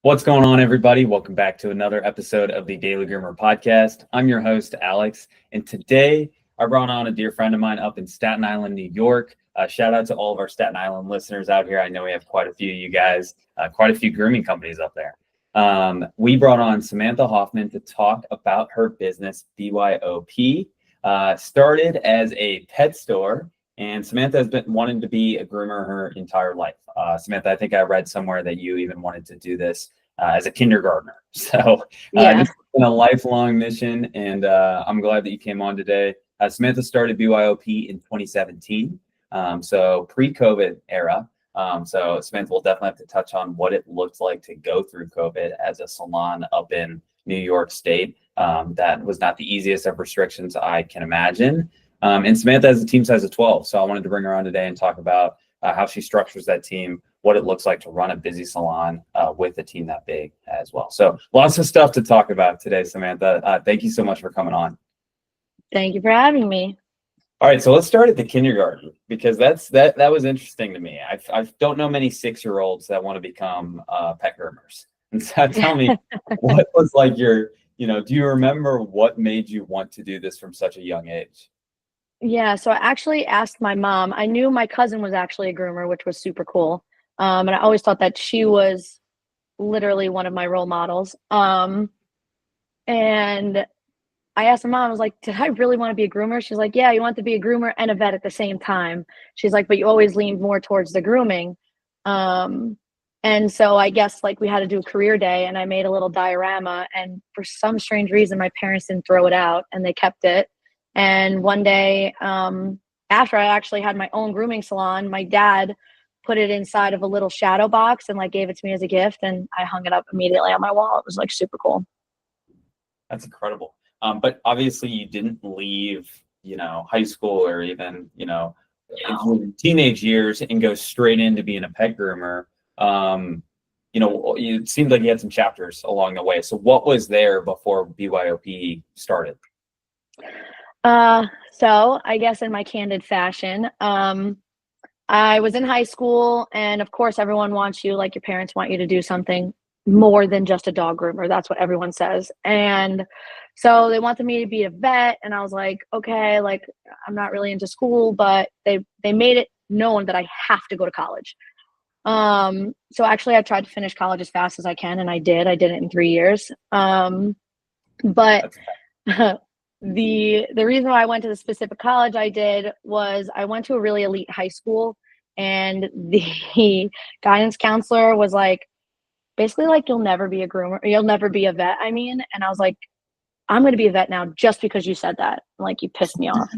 What's going on, everybody? Welcome back to another episode of the Daily Groomer podcast. I'm your host, Alex, and today I brought on a dear friend of mine up in Staten Island, New York. Shout out to all of our Staten Island listeners out here. I know we have quite a few of you guys, quite a few grooming companies up there. We brought on Samantha Hoffmann to talk about her business, BYOP. Started as a pet store, and Samantha has been wanting to be a groomer her entire life. Samantha, I think I read somewhere that you even wanted to do this as a kindergartner. So Yeah. this has been a lifelong mission, and I'm glad that you came on today. Samantha started BYOP in 2017, so pre-COVID era. So Samantha will definitely have to touch on what it looked like to go through COVID as a salon up in New York State. That was not the easiest of restrictions I can imagine. And Samantha has a team size of 12. So I wanted to bring her on today and talk about how she structures that team, what it looks like to run a busy salon with a team that big as well. So lots of stuff to talk about today, Samantha. Thank you so much for coming on. Thank you for having me. All right, so let's start at the kindergarten, because that was interesting to me. I don't know many 6-year-olds that want to become pet groomers. And so tell me, what was like do you remember what made you want to do this from such a young age? Yeah, so I actually asked my mom. I knew my cousin was actually a groomer, which was super cool. And I always thought that she was literally one of my role models. And I asked my mom, I was like, did I really want to be a groomer? She's like, yeah, you want to be a groomer and a vet at the same time. She's like, but you always leaned more towards the grooming. And so I guess like we had to do a career day, and I made a little diorama, and for some strange reason, my parents didn't throw it out and they kept it. And one day, after I actually had my own grooming salon, my dad put it inside of a little shadow box and like gave it to me as a gift, and I hung it up immediately on my wall. It was like super cool. That's incredible. But obviously you didn't leave, high school or even, teenage years and go straight into being a pet groomer. It seemed like you had some chapters along the way. So what was there before BYOP started? So I guess in my candid fashion, I was in high school, and of course everyone wants you, like your parents want you to do something more than just a dog groomer. That's what everyone says. And so they wanted me to be a vet, and I was like, okay, like I'm not really into school, but they made it known that I have to go to college. So actually I tried to finish college as fast as I can, and I did it in 3 years. But the reason why I went to the specific college I did was I went to a really elite high school, and the guidance counselor was like, basically like, you'll never be a groomer, you'll never be a vet. And I was like, I'm going to be a vet now just because you said that. Like, you pissed me off.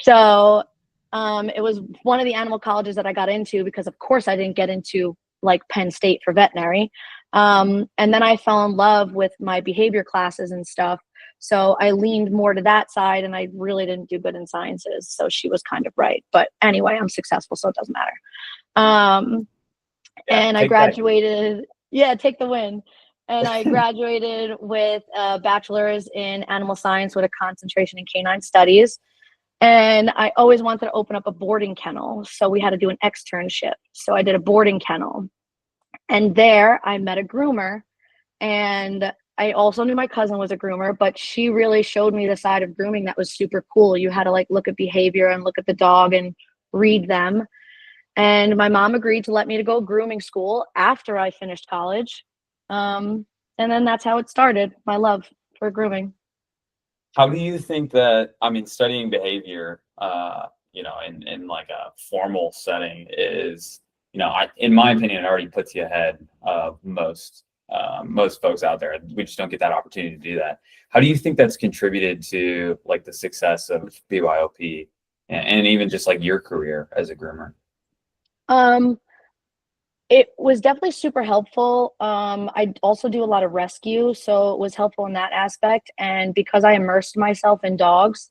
So it was one of the animal colleges that I got into, because of course I didn't get into like Penn State for veterinary. And then I fell in love with my behavior classes and stuff. So I leaned more to that side, and I really didn't do good in sciences. So she was kind of right. But anyway, I'm successful, so it doesn't matter. And I graduated. Yeah, take the win. And I graduated with a bachelor's in animal science with a concentration in canine studies. And I always wanted to open up a boarding kennel. So we had to do an externship. So I did a boarding kennel. And there I met a groomer. And I also knew my cousin was a groomer, but she really showed me the side of grooming that was super cool. You had to like look at behavior and look at the dog and read them. And my mom agreed to let me to go grooming school after I finished college. And then that's how it started, my love for grooming. How do you think that, studying behavior, in like a formal setting is, in my opinion, it already puts you ahead of most folks out there. We just don't get that opportunity to do that. How do you think that's contributed to like the success of BYOP and even just like your career as a groomer? It was definitely super helpful. I also do a lot of rescue, so it was helpful in that aspect. And because I immersed myself in dogs,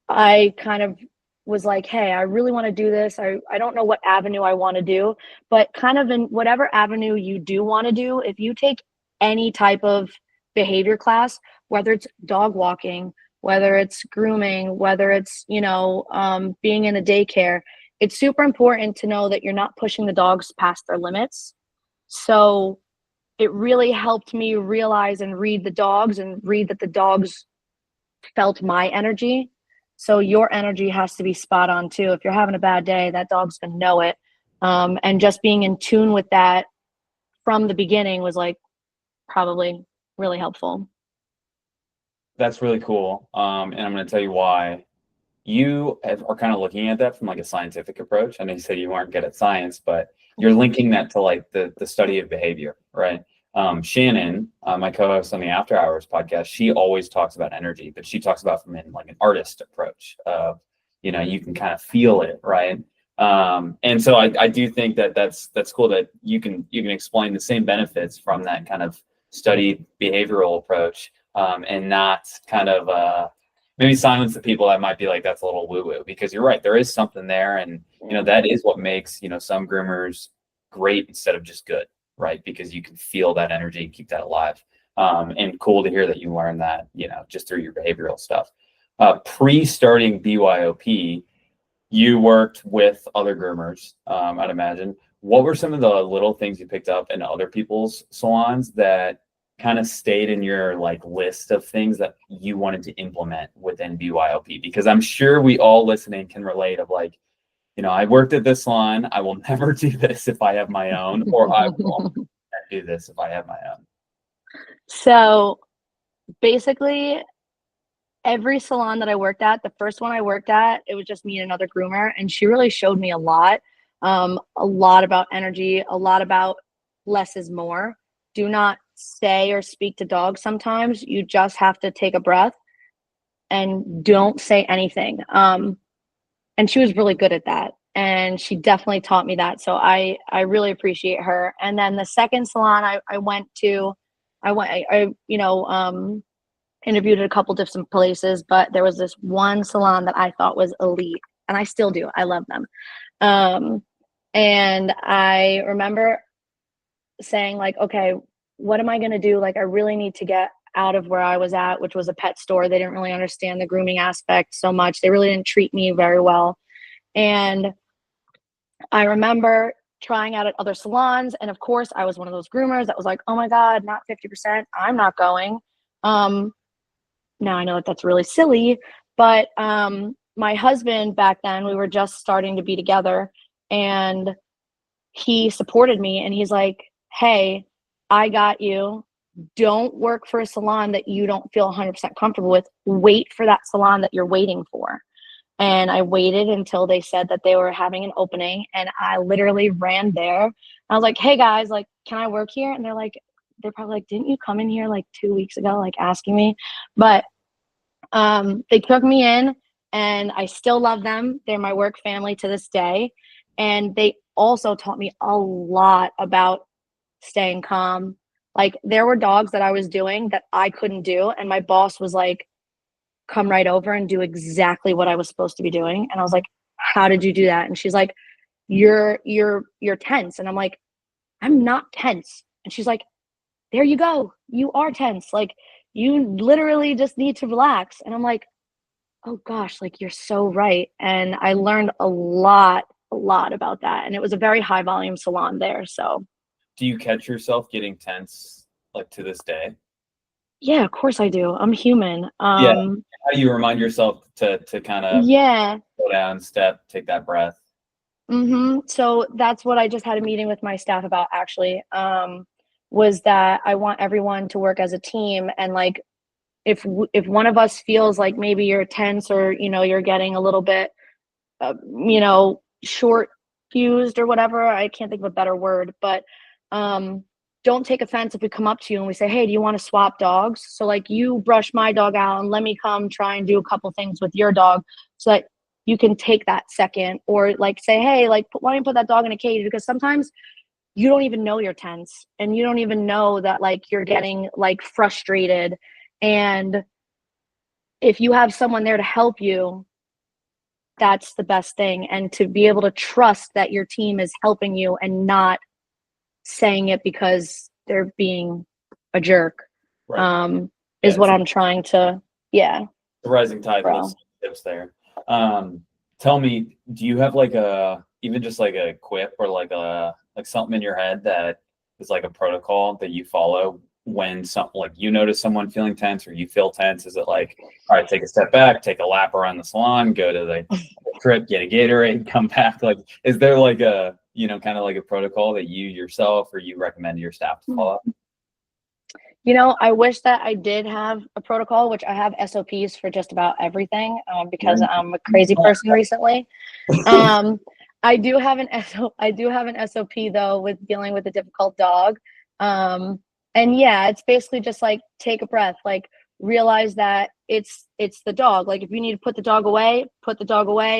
I kind of was like, hey, I really want to do this. I don't know what avenue I want to do, but kind of in whatever avenue you do want to do, if you take any type of behavior class, whether it's dog walking, whether it's grooming, whether it's, being in a daycare, it's super important to know that you're not pushing the dogs past their limits. So it really helped me realize and read the dogs and read that the dogs felt my energy. So your energy has to be spot on too. If you're having a bad day, that dog's gonna know it. And just being in tune with that from the beginning was like probably really helpful. That's really cool. And I'm going to tell you why. Are kind of looking at that from like a scientific approach. I know you said you weren't good at science, but you're linking that to like the study of behavior, right? Shannon, my co-host on the After Hours podcast, she always talks about energy, but she talks about from in like an artist approach of, you know, you can kind of feel it, right? And so I do think that that's cool that you can explain the same benefits from that kind of studied behavioral approach, and not kind of maybe silence the people that might be like, that's a little woo-woo, because you're right, there is something there. And, you know, that is what makes, you know, some groomers great instead of just good, right? Because you can feel that energy and keep that alive. And cool to hear that you learned that, you know, just through your behavioral stuff. Pre-starting BYOP, you worked with other groomers, I'd imagine. What were some of the little things you picked up in other people's salons that kind of stayed in your like list of things that you wanted to implement within BYOP? Because I'm sure we all listening can relate of like, you know, I worked at this salon, I will never do this if I have my own, or I will do this if I have my own. So basically, every salon that I worked at, the first one I worked at, it was just me and another groomer, and she really showed me a lot about energy, a lot about less is more. Do not say or speak to dogs sometimes. You just have to take a breath and don't say anything. And she was really good at that. And she definitely taught me that. So I really appreciate her. And then the second salon I went to, interviewed at a couple different places, but there was this one salon that I thought was elite, and I still do. I love them. And I remember saying like, okay, what am I going to do? Like, I really need to get out of where I was at, which was a pet store. They didn't really understand the grooming aspect so much. They really didn't treat me very well. And I remember trying out at other salons. And of course, I was one of those groomers that was like, oh my God, not 50%. I'm not going. Now I know that that's really silly, but my husband back then, we were just starting to be together, and he supported me, and he's like, hey, I got you. Don't work for a salon that you don't feel 100% comfortable with. Wait for that salon that you're waiting for. And I waited until they said that they were having an opening, and I literally ran there. I was like, hey guys, like, can I work here? And they're probably like, didn't you come in here like 2 weeks ago, like asking me? But they took me in, and I still love them. They're my work family to this day. And they also taught me a lot about staying calm. Like, there were dogs that I was doing that I couldn't do, and my boss was like, come right over and do exactly what I was supposed to be doing. And I was like, how did you do that? And she's like, you're tense. And I'm like, I'm not tense. And she's like, there you go. You are tense. Like, you literally just need to relax. And I'm like, oh gosh, like, you're so right. And I learned a lot about that. And it was a very high volume salon there. So Do you catch yourself getting tense like to this day? yeah, of course I do. I'm human. Yeah. How do you remind yourself to kind of Yeah. slow down, step, take that breath? So that's what I just had a meeting with my staff about, actually, was that I want everyone to work as a team. And like, if one of us feels like maybe you're tense, or, you know, you're getting a little bit, short fused or whatever, I can't think of a better word, but don't take offense if we come up to you and we say, hey, do you want to swap dogs? So like, you brush my dog out and let me come try and do a couple things with your dog, so that you can take that second, or like say, hey, like, why don't you put that dog in a cage? Because sometimes you don't even know you're tense, and you don't even know that like you're getting like frustrated. And if you have someone there to help you, that's the best thing. And to be able to trust that your team is helping you and not saying it because they're being a jerk, Right. is Yeah, what I'm trying to, yeah. the rising tide lifts tips there. Tell me, do you have like even just like a quip or like something in your head that is like a protocol that you follow when like you notice someone feeling tense or you feel tense? Is it like, all right, take a step back, take a lap around the salon, go to the trip, get a Gatorade, come back? Like, is there like a, kind of like a protocol that you yourself or you recommend to your staff to follow? I wish that I did have a protocol, which I have SOPs for just about everything, because I'm a crazy person recently. I do have an SOP though with dealing with a difficult dog. And yeah, it's basically just like take a breath, like realize that it's the dog. Like if you need to put the dog away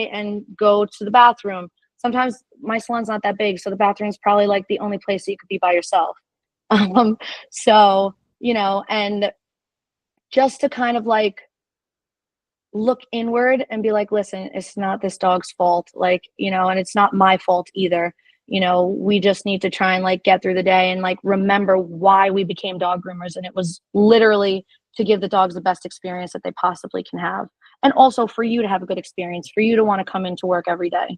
and go to the bathroom. Sometimes my salon's not that big, so the bathroom's probably like the only place that you could be by yourself. So, and just to kind of like look inward and be like, listen, it's not this dog's fault. Like, and it's not my fault either. We just need to try and like get through the day and like remember why we became dog groomers. And it was literally to give the dogs the best experience that they possibly can have. And also for you to have a good experience, for you to want to come into work every day.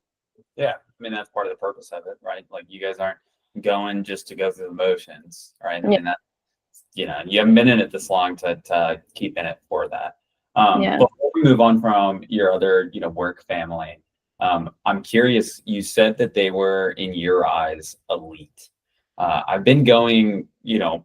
Yeah. I mean, that's part of the purpose of it, right? Like you guys aren't going just to go through the motions, right? I mean, that, you haven't been in it this long to keep in it for that. Before we move on from your other, work family, I'm curious, you said that they were, in your eyes, elite. I've been going,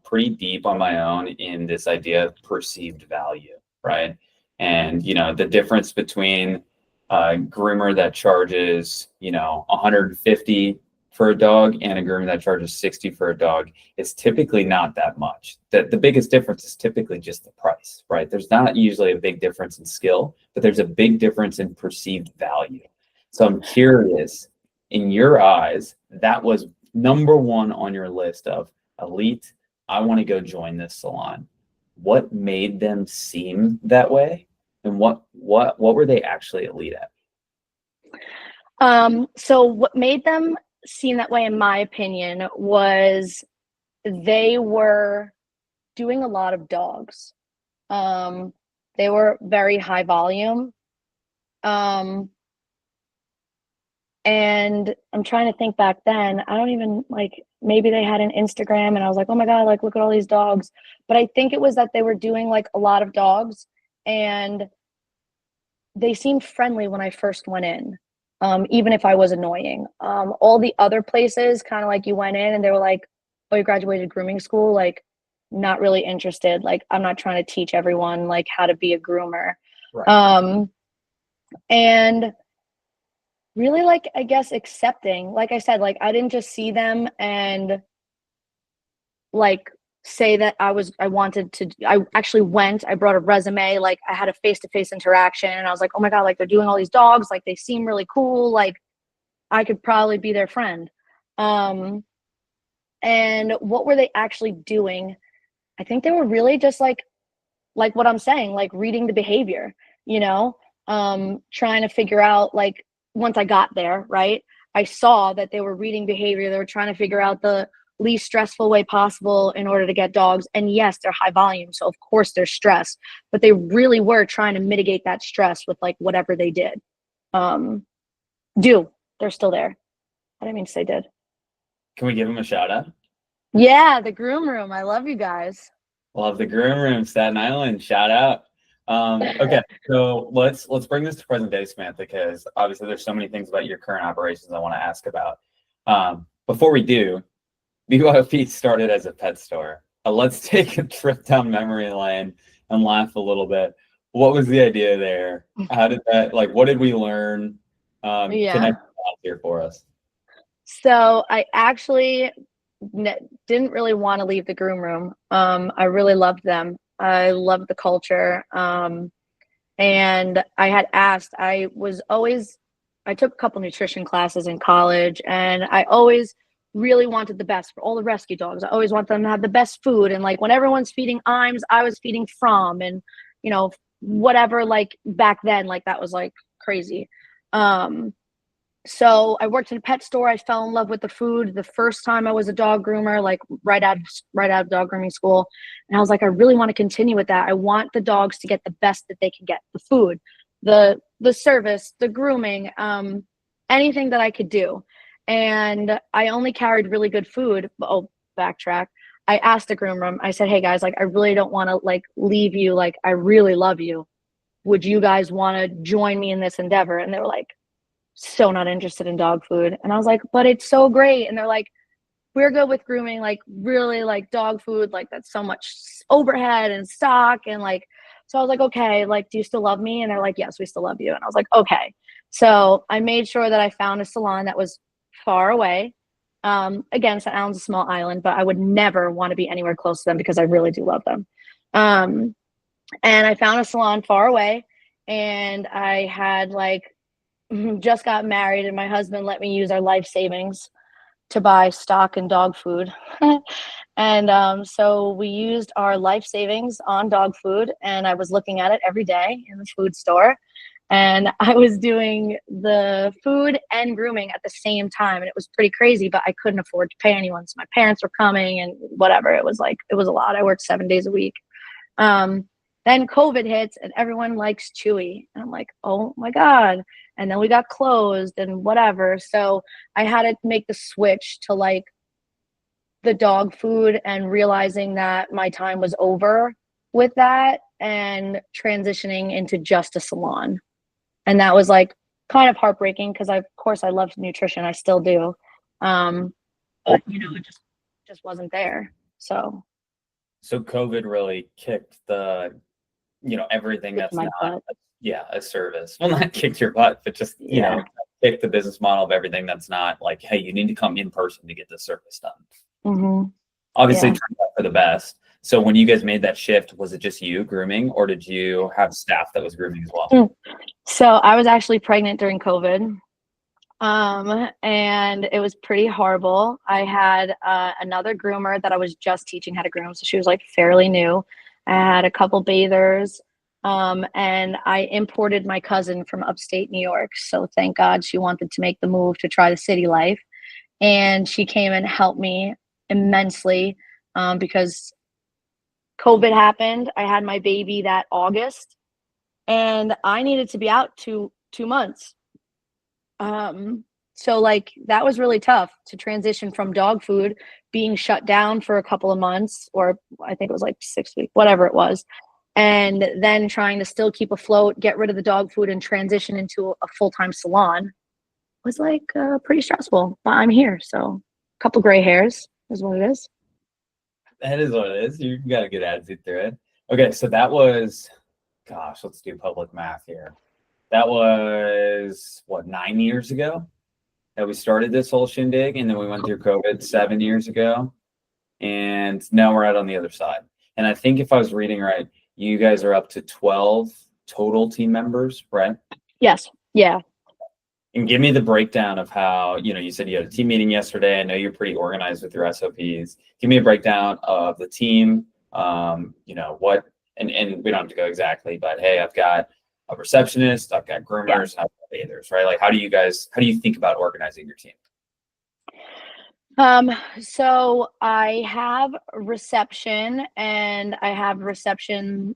pretty deep on my own in this idea of perceived value, right? And, the difference between a groomer that charges, 150 for a dog and a groomer that charges 60 for a dog is typically not that much. The biggest difference is typically just the price, right? There's not usually a big difference in skill, but there's a big difference in perceived value. So I'm curious, in your eyes, that was number one on your list of elite, I want to go join this salon. What made them seem that way? And what were they actually elite at? So what made them seem that way, in my opinion, was they were doing a lot of dogs. They were very high volume. And I'm trying to think back then, I don't even maybe they had an Instagram and I was like, oh my God, like look at all these dogs. But I think it was that they were doing like a lot of dogs and they seemed friendly when I first went in. Even if I was annoying. All the other places, kind of like you went in and they were like, oh, you graduated grooming school, like not really interested. Like I'm not trying to teach everyone like how to be a groomer. Right. And really like, I guess, accepting, like I said, like I didn't just see them and like say that I actually went, I brought a resume, like I had a face-to-face interaction and I was like, oh my God, like they're doing all these dogs, like they seem really cool, like I could probably be their friend. And what were they actually doing? I think they were really just like what I'm saying, like reading the behavior, trying to figure out, like once I got there, right, I saw that they were reading behavior. They were trying to figure out the least stressful way possible in order to get dogs. And yes, they're high volume, so of course there's stress, but they really were trying to mitigate that stress with like whatever they did. They're still there. I didn't mean to say did. Can we give them a shout out? Yeah, the Groom Room. I love you guys. Love the Groom Room, Staten Island. Shout out. Okay, so let's bring this to present day, Samantha, because obviously there's so many things about your current operations I want to ask about. Before we do, BYOP started as a pet store. Let's take a trip down memory lane and laugh a little bit. What was the idea there? How did that, like, what did we learn? Connect here for us. So I actually didn't really want to leave the Groom Room. I really loved them. I loved the culture. And I had asked, I took a couple nutrition classes in college and I always really wanted the best for all the rescue dogs. I always want them to have the best food. And like when everyone's feeding Imes, I was feeding From and, whatever, like back then, like that was like crazy. So I worked in a pet store. I fell in love with the food the first time I was a dog groomer, like right out of dog grooming school. And I was like, I really want to continue with that. I want the dogs to get the best that they can get, the food, the service, the grooming, anything that I could do. And I only carried really good food. Oh, backtrack. I asked the groom room, I said, hey guys, like, I really don't want to like leave you. Like, I really love you. Would you guys want to join me in this endeavor? And they were like, so not interested in dog food. And I was like, but it's so great. And they're like, we're good with grooming, like really like dog food, like that's so much overhead and stock. And like, so I was like, okay, like, do you still love me? And they're like, yes, we still love you. And I was like, okay. So I made sure that I found a salon that was far away. Again, Staten Island's a small island, but I would never want to be anywhere close to them because I really do love them. And I found a salon far away, and I had like just got married, and my husband let me use our life savings to buy stock and dog food. And so we used our life savings on dog food, and I was looking at it every day in the food store. And I was doing the food and grooming at the same time. And it was pretty crazy, but I couldn't afford to pay anyone. So my parents were coming and whatever. It was like, it was a lot. I worked 7 days a week. Then COVID hits and everyone likes Chewy. And I'm like, oh my God. And then we got closed and whatever. So I had to make the switch to like the dog food and realizing that my time was over with that and transitioning into just a salon. And that was like kind of heartbreaking because of course I loved nutrition. I still do. But you know, it just wasn't there. So COVID really kicked the, everything that's not, a service. Well, not kicked your butt, but just, kicked the business model of everything that's not like, hey, you need to come in person to get the service done. Mm-hmm. Obviously, it turned out for the best. So when you guys made that shift, was it just you grooming, or did you have staff that was grooming as well? So I was actually pregnant during COVID. And it was pretty horrible. I had another groomer that I was just teaching how to groom. So she was like fairly new. I had a couple bathers. And I imported my cousin from upstate New York. So thank God she wanted to make the move to try the city life. And she came and helped me immensely because COVID happened. I had my baby that August and I needed to be out two months. So like that was really tough to transition from dog food being shut down for a couple of months, or I think it was like 6 weeks, whatever it was. And then trying to still keep afloat, get rid of the dog food and transition into a full-time salon was like pretty stressful, but I'm here. So a couple gray hairs is what it is. That is what it is. You got a good attitude through it. Okay. So that was, gosh, let's do public math here. That was 9 years ago that we started this whole shindig, and then we went through COVID 7 years ago, and now we're out on the other side. And I think if I was reading right, you guys are up to 12 total team members, right? Yes. Yeah. And give me the breakdown of how, you said you had a team meeting yesterday. I know you're pretty organized with your SOPs. Give me a breakdown of the team, what, and we don't have to go exactly, but hey, I've got a receptionist, I've got groomers, I've got bathers, right? Like, how do you think about organizing your team? So I have reception, and I have reception,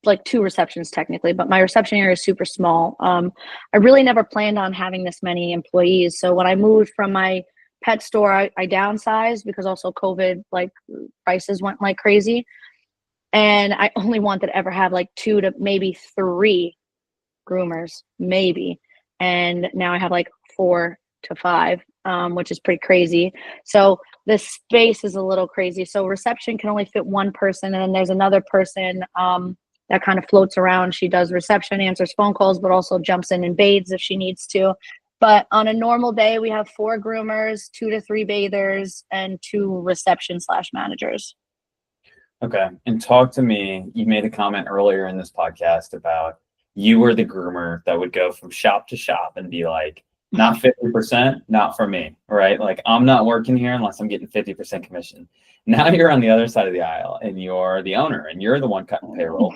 like 2 receptions technically, but my reception area is super small. I really never planned on having this many employees. So when I moved from my pet store, I downsized because also COVID, like prices went like crazy. And I only wanted to ever have like 2 to maybe 3 groomers, maybe. And now I have like 4 to 5, which is pretty crazy. So the space is a little crazy. So reception can only fit 1 person. And then there's another person that kind of floats around. She does reception, answers phone calls, but also jumps in and bathes if she needs to. But on a normal day, we have 4 groomers, 2 to 3 bathers, and 2 reception/managers. Okay. And talk to me. You made a comment earlier in this podcast about you were the groomer that would go from shop to shop and be like, not 50%, not for me, right? Like, I'm not working here unless I'm getting 50% commission. Now you're on the other side of the aisle and you're the owner and you're the one cutting payroll.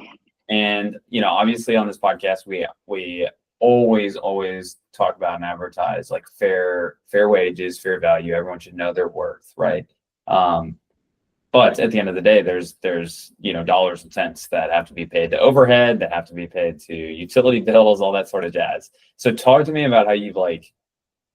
And, obviously on this podcast, we always talk about and advertise like fair wages, fair value. Everyone should know their worth, right? But at the end of the day, there's dollars and cents that have to be paid to overhead, that have to be paid to utility bills, all that sort of jazz. So talk to me about how you've like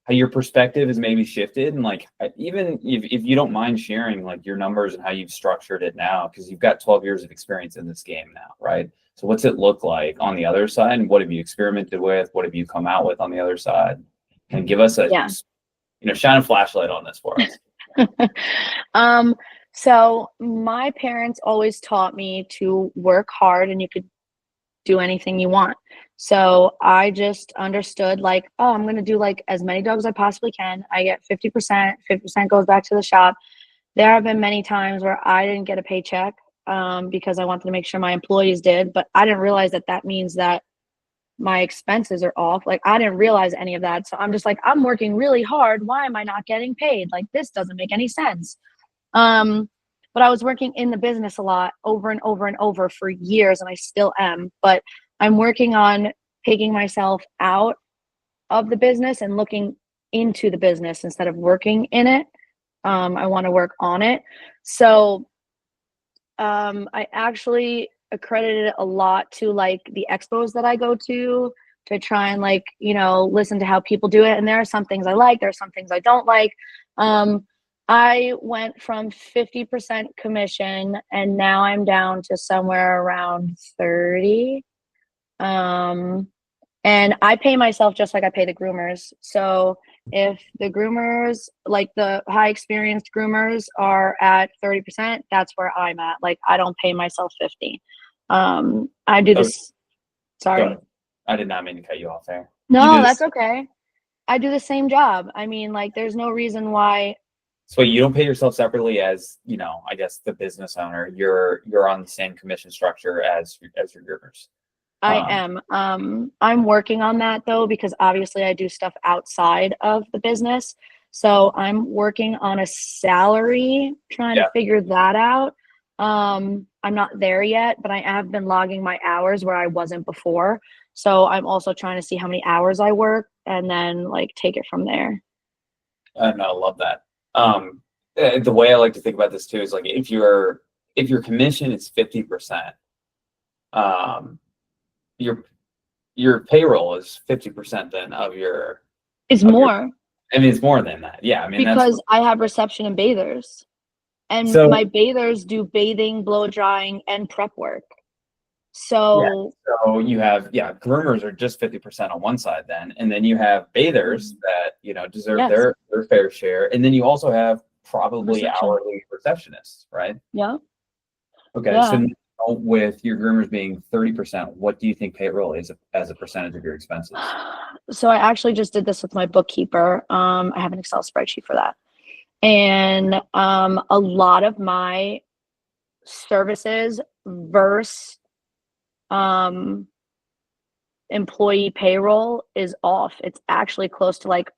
your perspective has maybe shifted, and like even if you don't mind sharing like your numbers and how you've structured it now, because you've got 12 years of experience in this game now, right? So what's it look like on the other side, and what have you experimented with? What have you come out with on the other side? And give us a shine a flashlight on this for us. So my parents always taught me to work hard and you could do anything you want. So I just understood like, oh, I'm going to do like as many dogs as I possibly can. I get 50%, 50% goes back to the shop. There have been many times where I didn't get a paycheck because I wanted to make sure my employees did, but I didn't realize that that means that my expenses are off. Like I didn't realize any of that. So I'm just like, I'm working really hard. Why am I not getting paid? Like this doesn't make any sense. But I was working in the business a lot over and over and over for years, and I still am. But I'm working on taking myself out of the business and looking into the business instead of working in it. I want to work on it. So I actually accredited it a lot to like the expos that I go to try and like, listen to how people do it. And there are some things I like, there are some things I don't like. I went from 50% commission and now I'm down to somewhere around 30. And I pay myself just like I pay the groomers. So if the groomers, like the high experienced groomers are at 30%, that's where I'm at. Like I don't pay myself 50. I do this. Sorry. I did not mean to cut you off there. No, that's okay. I do the same job. I mean, like there's no reason why. So you don't pay yourself separately as, I guess the business owner. You're on the same commission structure as your groomers. I am. I'm working on that though, because obviously I do stuff outside of the business. So I'm working on a salary, trying to figure that out. I'm not there yet, but I have been logging my hours where I wasn't before. So I'm also trying to see how many hours I work and then like take it from there. I love that. The way I like to think about this too is like if your commission is 50%, your payroll is 50% then of your. It's more. It's more than that. Yeah, because I have reception and bathers, and my bathers do bathing, blow drying, and prep work. So you have groomers are just 50% on one side then, and then you have bathers that deserve their fair share, and then you also have probably hourly receptionists, right? Yeah. Okay. Yeah. So with your groomers being 30%, what do you think payroll is as a percentage of your expenses? So I actually just did this with my bookkeeper. I have an Excel spreadsheet for that, and a lot of my services versus employee payroll is off. It's actually close to like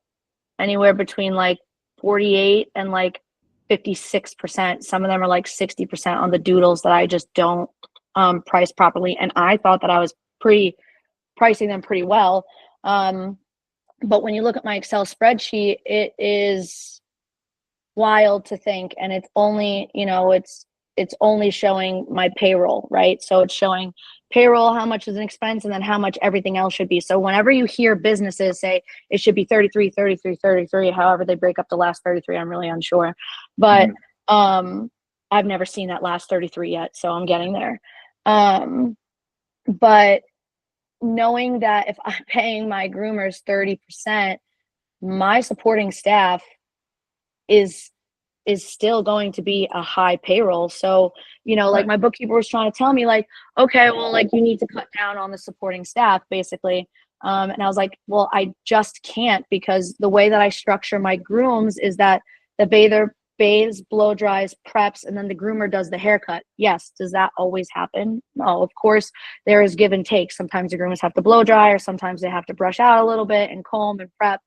anywhere between like 48 and like 56%. Some of them are like 60% on the doodles that I just don't price properly. And I thought that I was pricing them pretty well. But when you look at my Excel spreadsheet, it is wild to think, and it's only, it's only showing my payroll, right? So it's showing payroll, how much is an expense, and then how much everything else should be. So whenever you hear businesses say it should be 33, 33, 33, however they break up the last 33, I'm really unsure. But I've never seen that last 33 yet, so I'm getting there. But knowing that if I'm paying my groomers 30%, my supporting staff is still going to be a high payroll. So, like my bookkeeper was trying to tell me like, okay, well, like you need to cut down on the supporting staff basically. And I was like, well, I just can't, because the way that I structure my grooms is that the bather bathes, blow dries, preps, and then the groomer does the haircut. Yes. Does that always happen? No, of course there is give and take. Sometimes the groomers have to blow dry, or sometimes they have to brush out a little bit and comb and prep.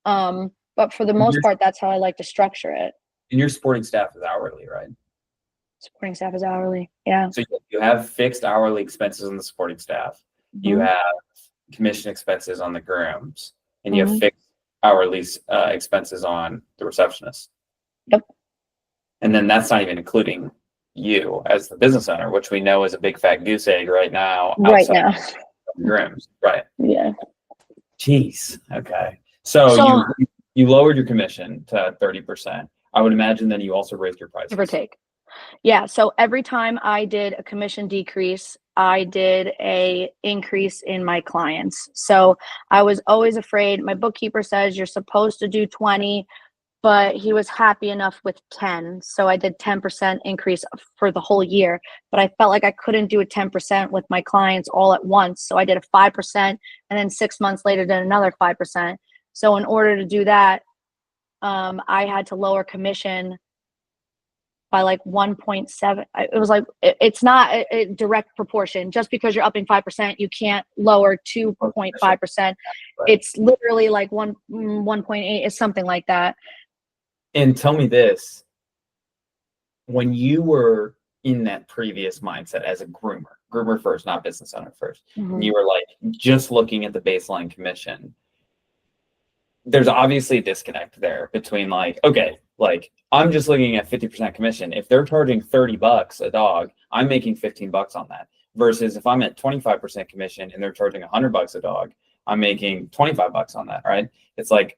But for the most part, that's how I like to structure it. And your supporting staff is hourly, right? Supporting staff is hourly, yeah. So you have fixed hourly expenses on the supporting staff. You have commission expenses on the grooms, and you have fixed hourly expenses on the receptionist. Yep. And then that's not even including you as the business owner, which we know is a big fat goose egg right now. Right now. Grooms, right? Yeah. Jeez. Okay. So You lowered your commission to 30%. I would imagine then you also raised your prices. Give or take. Yeah. So every time I did a commission decrease, I did a increase in my clients. So I was always afraid. My bookkeeper says you're supposed to do 20, but he was happy enough with 10. So I did 10% increase for the whole year, but I felt like I couldn't do a 10% with my clients all at once. So I did a 5%, and then 6 months later did another 5%. So in order to do that, I had to lower commission by like 1.7. It was like, it's not a direct proportion. Just because you're upping 5%, you can't lower 2.5%. It's literally like 1.8 is something like that. And tell me this, when you were in that previous mindset as a groomer first, not business owner first, and you were like just looking at the baseline commission, there's obviously a disconnect there between like, okay, like I'm just looking at 50% commission. If they're charging $30 a dog, I'm making $15 on that. Versus if I'm at 25% commission and they're charging $100 a dog, I'm making $25 on that, right? It's like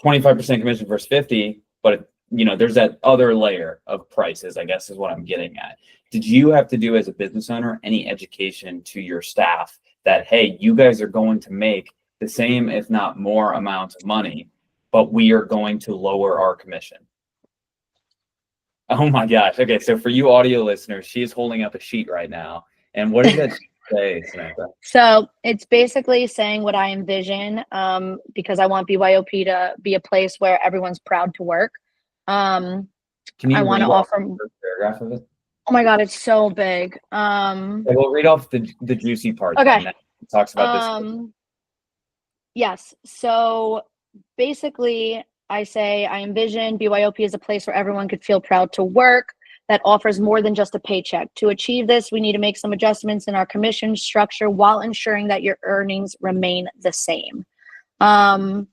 25% commission versus 50, but you know, there's that other layer of prices, I guess is what I'm getting at. Did you have to do as a business owner any education to your staff that, hey, you guys are going to make the same, if not more amount of money, but we are going to lower our commission? Oh my gosh. Okay. So for you audio listeners, she is holding up a sheet right now. And what does that say, Samantha? So it's basically saying what I envision, because I want BYOP to be a place where everyone's proud to work. Can you I want to offer the first paragraph of it? Oh my God, it's so big. Okay, we'll read off the juicy part. Okay. That talks about this. Yes. So basically, I say I envision BYOP as a place where everyone could feel proud to work, that offers more than just a paycheck. To achieve this, we need to make some adjustments in our commission structure while ensuring that your earnings remain the same. I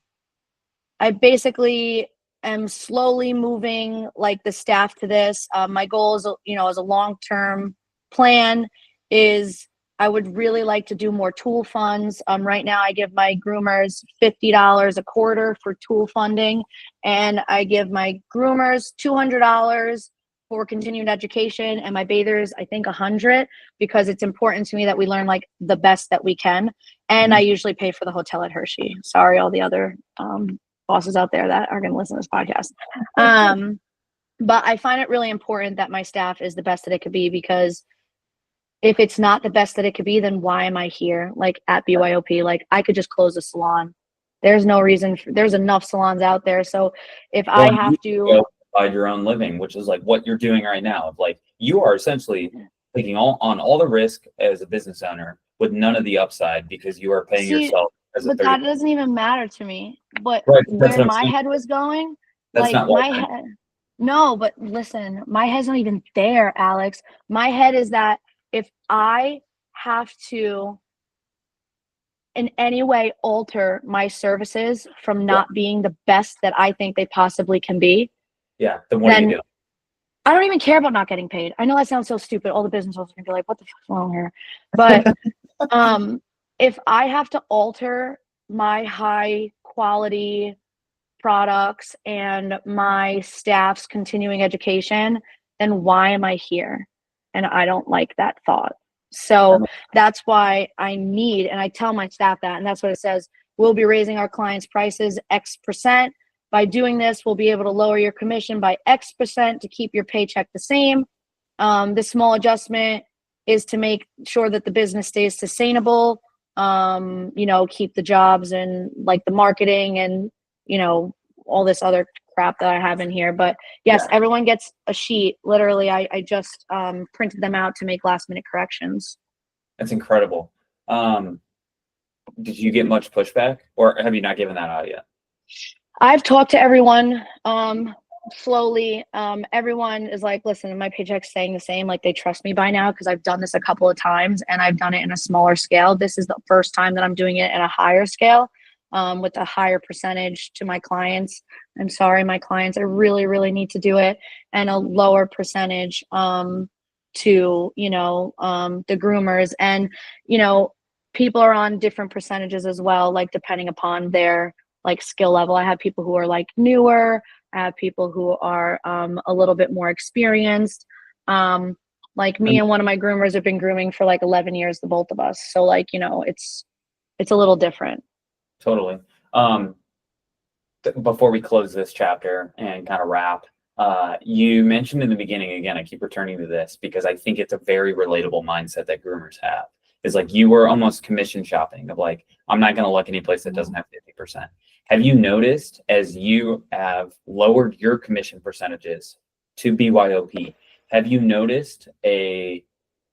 basically am slowly moving like the staff to this. My goal is, as a long-term plan is I would really like to do more tool funds. Right now I give my groomers $50 a quarter for tool funding, and I give my groomers $200 for continued education, and my bathers, I think, $100, because it's important to me that we learn like the best that we can. And I usually pay for the hotel at Hershey. Sorry, all the other bosses out there that are going to listen to this podcast. But I find it really important that my staff is the best that it could be, because if it's not the best that it could be, then why am I here? Like at BYOP, like I could just close a salon. There's no reason. There's enough salons out there. So if I have to provide your own living, which is like what you're doing right now, like you are essentially taking all the risk as a business owner with none of the upside, because you are paying yourself. But that doesn't even matter to me. But right, where my head was going, that's like my head. No, but listen, my head's not even there, Alex. My head is that if I have to in any way alter my services from not being the best that I think they possibly can be, then what do you do? I don't even care about not getting paid. I know that sounds so stupid. All the business owners are gonna be like, what the fuck's wrong here? But if I have to alter my high quality products and my staff's continuing education, then why am I here? And I don't like that thought. So that's why I need, and I tell my staff that, and that's what it says. We'll be raising our clients' prices X%. By doing this, we'll be able to lower your commission by X% to keep your paycheck the same. This small adjustment is to make sure that the business stays sustainable, keep the jobs and like the marketing and, all this other crap that I have in here. But yes, everyone gets a sheet. Literally, I just printed them out to make last minute corrections. That's incredible. Did you get much pushback, or have you not given that out yet? I've talked to everyone slowly. Everyone is like, listen, my paycheck's staying the same. Like they trust me by now because I've done this a couple of times and I've done it in a smaller scale. This is the first time that I'm doing it in a higher scale. With a higher percentage to my clients. I'm sorry, my clients, I really, really need to do it. And a lower percentage to, the groomers. And, people are on different percentages as well, like depending upon their like skill level. I have people who are like newer. I have people who are a little bit more experienced. Like me and one of my groomers have been grooming for like 11 years, the both of us. So like, you know, it's a little different. Totally. Before we close this chapter and kind of wrap, you mentioned in the beginning, again, I keep returning to this because I think it's a very relatable mindset that groomers have. Is like you were almost commission shopping of like, I'm not going to look any place that doesn't have 50%. Have you noticed as you have lowered your commission percentages to BYOP, have you noticed a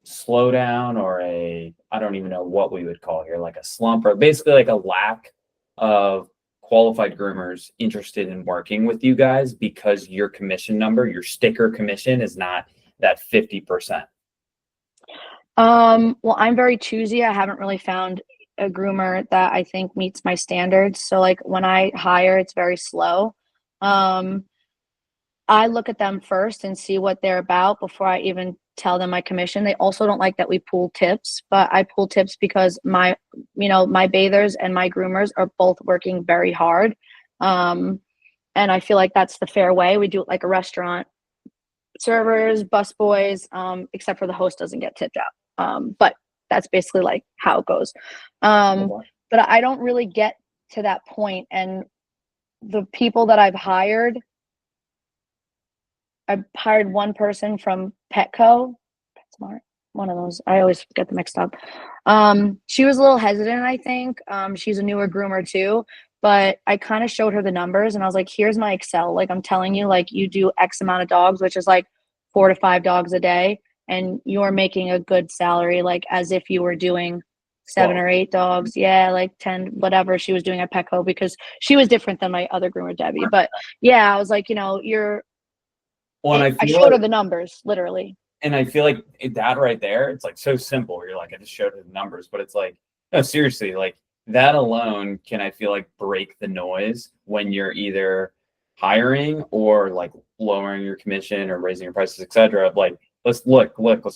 slowdown or I don't even know what we would call here, like a slump or basically like a lack of qualified groomers interested in working with you guys because your commission number, your sticker commission is not that 50%? Well, I'm very choosy. I haven't really found a groomer that I think meets my standards. So like when I hire, it's very slow. I look at them first and see what they're about before I even tell them my commission. They also don't like that we pool tips, but I pool tips because my bathers and my groomers are both working very hard. And I feel like that's the fair way. We do it like a restaurant. Servers, busboys, except for the host doesn't get tipped out. But that's basically like how it goes. But I don't really get to that point. And the people that I've hired one person from Petco, PetSmart, one of those. I always get them mixed up. She was a little hesitant, I think. She's a newer groomer too, but I kind of showed her the numbers and I was like, here's my Excel. Like I'm telling you, like you do X amount of dogs, which is like 4 to 5 dogs a day, and you're making a good salary, like as if you were doing 7 or 8 dogs. Yeah, like 10, whatever she was doing at Petco, because she was different than my other groomer, Debbie. But yeah, I was like, you know, I showed her the numbers, literally. And I feel like that right there, it's like so simple. You're like, I just showed her the numbers, but it's like, no, seriously, like that alone can, I feel like, break the noise when you're either hiring or like lowering your commission or raising your prices, etc. Like, let's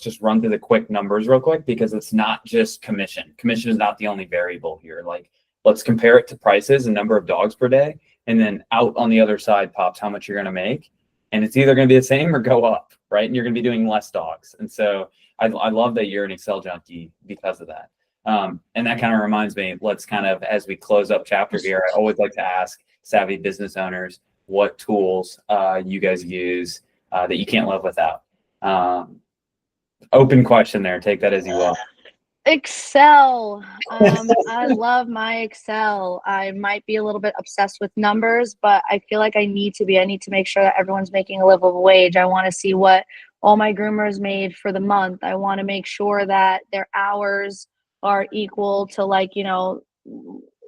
just run through the quick numbers real quick, because it's not just commission. Commission is not the only variable here. Like, let's compare it to prices and number of dogs per day. And then out on the other side pops how much you're going to make. And it's either going to be the same or go up, right? And you're going to be doing less dogs. And so I love that you're an Excel junkie because of that. And that kind of reminds me, let's kind of, as we close up chapter here, I always like to ask savvy business owners what tools you guys use that you can't live without. Open question there. Take that as you will. Excel. I love my Excel. I might be a little bit obsessed with numbers, but I feel like I need to make sure that everyone's making a livable wage. I want to see what all my groomers made for the month. I want to make sure that their hours are equal to, like, you know,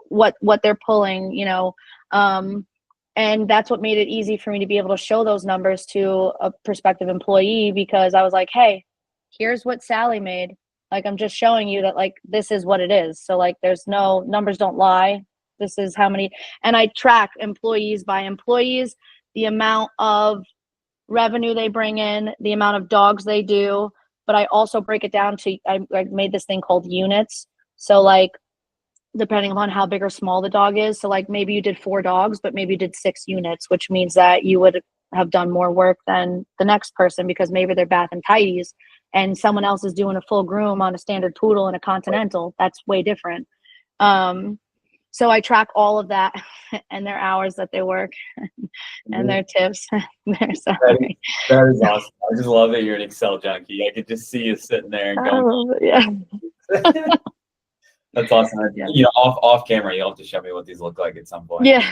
what they're pulling, you know. And that's what made it easy for me to be able to show those numbers to a prospective employee, because I was like, hey, here's what Sally made. Like, I'm just showing you that, like, this is what it is. So, like, there's no numbers don't lie. This is how many, and I track employees by employees, the amount of revenue they bring in, the amount of dogs they do. But I also break it down to, I made this thing called units. So, like, depending upon how big or small the dog is. So, like, maybe you did 4 dogs, but maybe you did 6 units, which means that you would have done more work than the next person, because maybe they're bath and tidies and someone else is doing a full groom on a standard poodle and a continental. That's way different. So I track all of that and their hours that they work and their tips, their salary. That is awesome. I just love that you're an Excel junkie. I could just see you sitting there and going, yeah. That's awesome. Yeah. You know, off camera, you'll have to show me what these look like at some point. Yeah,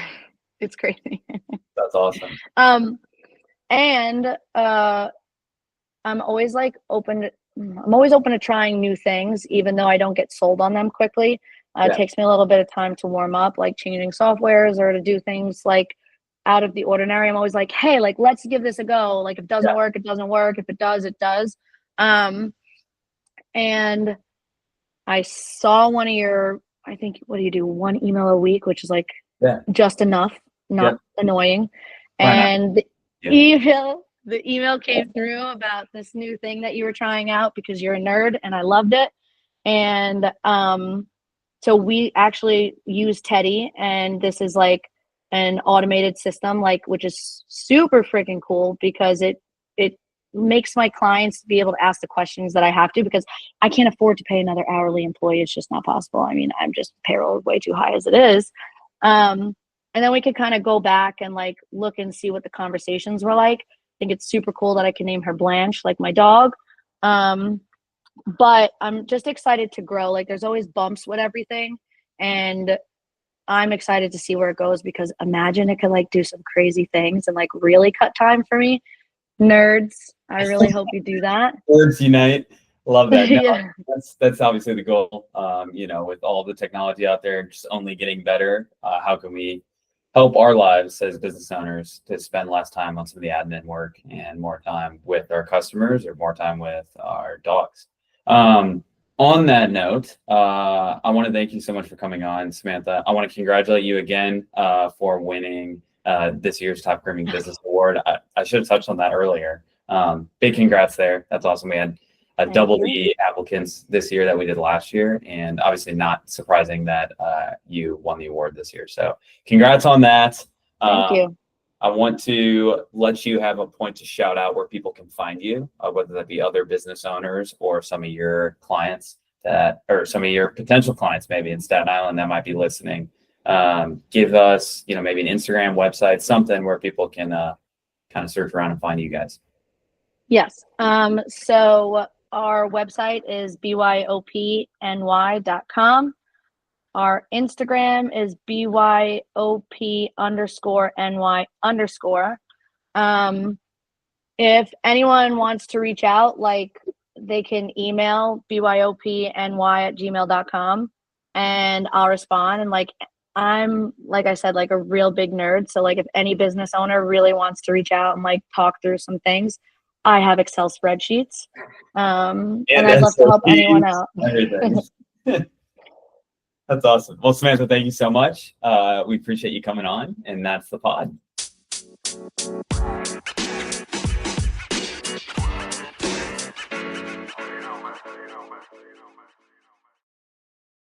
it's crazy. That's awesome. And I'm always open to trying new things, even though I don't get sold on them quickly. It takes me a little bit of time to warm up, like changing softwares or to do things like out of the ordinary. I'm always like, hey, like, let's give this a go. Like, if it doesn't work, it doesn't work. If it does, it does. And I saw one of your, I think, what do you do? 1 email a week, which is like just enough, not annoying. And the email came through about this new thing that you were trying out because you're a nerd, and I loved it. And So we actually use Teddy, and this is like an automated system, like, which is super freaking cool because it makes my clients be able to ask the questions that I have to, because I can't afford to pay another hourly employee. It's just not possible. I mean, I'm just payroll way too high as it is. And then we could kind of go back and like look and see what the conversations were like. I think it's super cool that I can name her Blanche, like my dog. But I'm just excited to grow. Like, there's always bumps with everything, and I'm excited to see where it goes, because imagine it could like do some crazy things and like really cut time for me. Nerds, I really hope you do that. Words unite. Love that. No, Yeah. that's obviously the goal. You know, with all the technology out there just only getting better, how can we help our lives as business owners to spend less time on some of the admin work and more time with our customers or more time with our dogs? On that note, I want to thank you so much for coming on, Samantha. I want to congratulate you again for winning this year's Top Grooming Business Award. I should have touched on that earlier. Big congrats there. That's awesome. We had double the applicants this year that we did last year, and obviously not surprising that you won the award this year. So congrats on that. Thank you. I want to let you have a point to shout out where people can find you, whether that be other business owners or some of your clients or some of your potential clients maybe in Staten Island that might be listening. Give us, maybe an Instagram, website, something where people can kind of search around and find you guys. Yes. So our website is byopny.com. Our Instagram is BYOP_NY_. If anyone wants to reach out, like, they can email byopny@gmail.com, and I'll respond. And like, I'm, like I said, like a real big nerd. So like, if any business owner really wants to reach out and like talk through some things, I have Excel spreadsheets. And I'd love to help anyone out. That's awesome. Well, Samantha, thank you so much. We appreciate you coming on, and that's the pod.